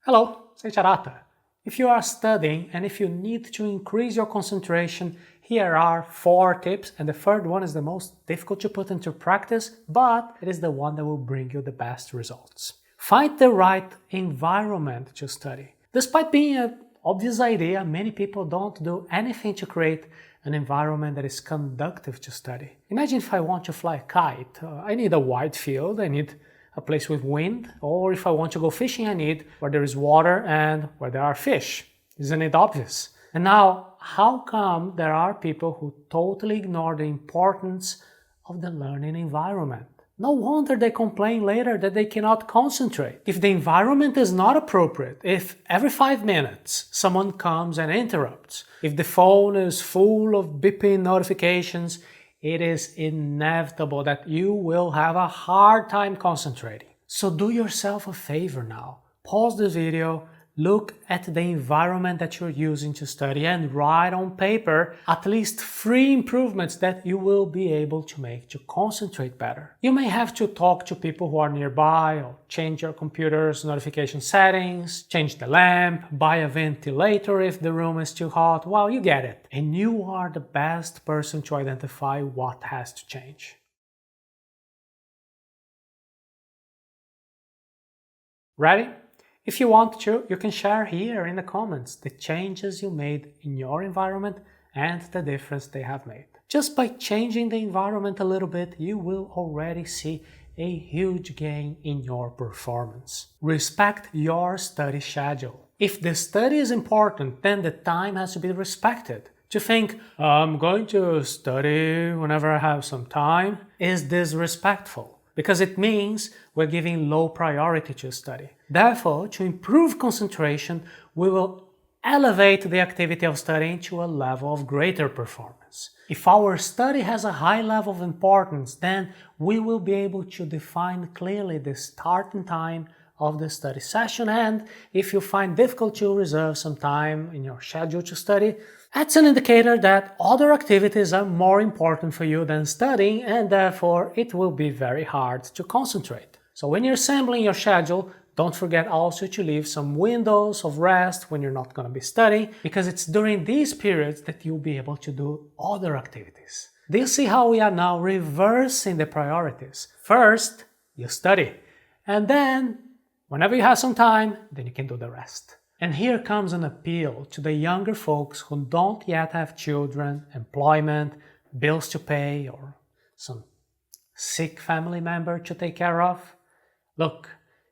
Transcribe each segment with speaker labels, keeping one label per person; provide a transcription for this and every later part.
Speaker 1: Hello, Seiiti Arata. If you are studying and if you need to increase your concentration, here are 4 tips, and the third one is the most difficult to put into practice, but it is the one that will bring you the best results. Find the right environment to study. Despite being an obvious idea, many people don't do anything to create an environment that is conducive to study. Imagine if I want to fly a kite. I need a wide field, I need a place with wind, or if I want to go fishing, I need where there is water and where there are fish. Isn't it obvious? And now, how come there are people who totally ignore the importance of the learning environment? No wonder they complain later that they cannot concentrate. If the environment is not appropriate, if every 5 minutes someone comes and interrupts, if the phone is full of beeping notifications, it is inevitable that you will have a hard time concentrating. So do yourself a favor now. Pause the video, look at the environment that you're using to study and write on paper at least 3 improvements that you will be able to make to concentrate better. You may have to talk to people who are nearby, or change your computer's notification settings, change the lamp, buy a ventilator if the room is too hot. Well, you get it. And you are the best person to identify what has to change. Ready? If you want to, you can share here in the comments the changes you made in your environment and the difference they have made. Just by changing the environment a little bit, you will already see a huge gain in your performance. Respect your study schedule. If the study is important, then the time has to be respected. To think, I'm going to study whenever I have some time, is disrespectful, because it means we're giving low priority to study. Therefore, to improve concentration, we will elevate the activity of studying to a level of greater performance. If our study has a high level of importance, then we will be able to define clearly the starting time of the study session, and if you find difficult to reserve some time in your schedule to study, that's an indicator that other activities are more important for you than studying, and therefore it will be very hard to concentrate. So when you're assembling your schedule, don't forget also to leave some windows of rest when you're not going to be studying, because it's during these periods that you'll be able to do other activities. Do you see how we are now reversing the priorities? First, you study, and then whenever you have some time, then you can do the rest. And here comes an appeal to the younger folks who don't yet have children, employment, bills to pay, or some sick family member to take care of. Look,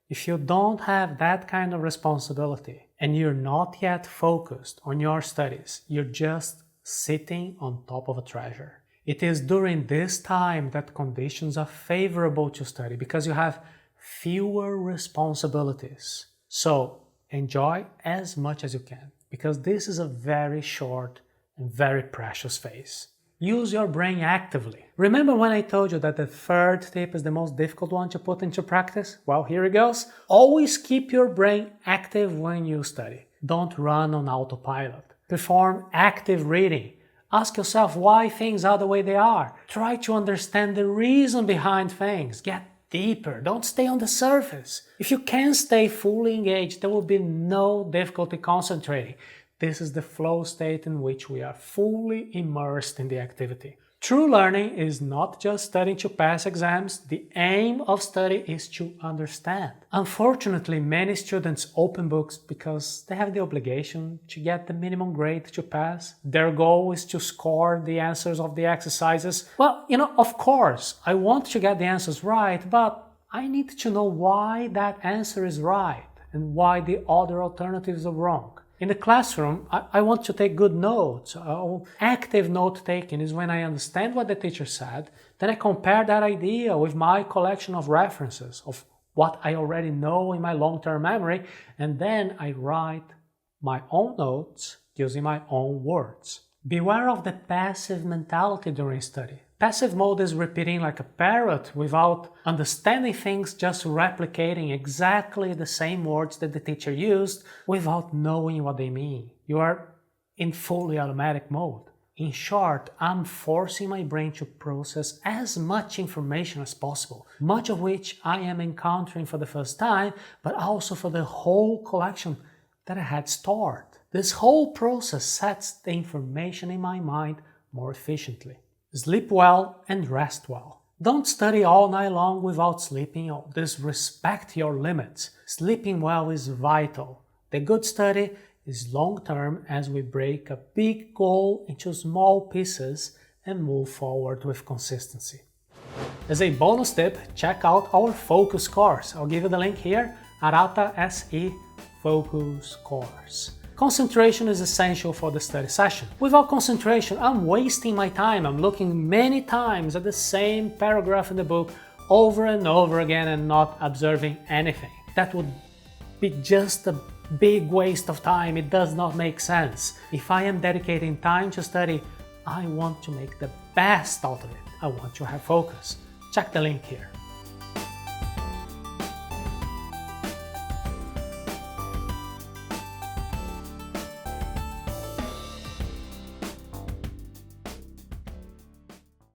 Speaker 1: if you don't have that kind of responsibility and you're not yet focused on your studies, you're just sitting on top of a treasure. It is during this time that conditions are favorable to study because you have fewer responsibilities. So enjoy as much as you can, because this is a very short and very precious phase. Use your brain actively. Remember when I told you that the third tip is the most difficult one to put into practice? Well, here it goes. Always keep your brain active when you study. Don't run on autopilot. Perform active reading. Ask yourself why things are the way they are. Try to understand the reason behind things. Get deeper. Don't stay on the surface. If you can stay fully engaged, there will be no difficulty concentrating. This is the flow state in which we are fully immersed in the activity. True learning is not just studying to pass exams. The aim of study is to understand. Unfortunately, many students open books because they have the obligation to get the minimum grade to pass. Their goal is to score the answers of the exercises. Well, of course, I want to get the answers right, but I need to know why that answer is right and why the other alternatives are wrong. In the classroom, I want to take good notes. Active note-taking is when I understand what the teacher said, then I compare that idea with my collection of references, of what I already know in my long-term memory, and then I write my own notes using my own words. Beware of the passive mentality during study. Passive mode is repeating like a parrot without understanding things, just replicating exactly the same words that the teacher used without knowing what they mean. You are in fully automatic mode. In short, I'm forcing my brain to process as much information as possible, much of which I am encountering for the first time, but also for the whole collection that I had stored. This whole process sets the information in my mind more efficiently. Sleep well and rest well. Don't study all night long without sleeping or disrespect your limits. Sleeping well is vital. The good study is long-term as we break a big goal into small pieces and move forward with consistency. As a bonus tip, check out our focus course. I'll give you the link here, Arata SE Focus Course. Concentration is essential for the study session. Without concentration, I'm wasting my time. I'm looking many times at the same paragraph in the book over and over again and not observing anything. That would be just a big waste of time. It does not make sense. If I am dedicating time to study, I want to make the best out of it. I want to have focus. Check the link here.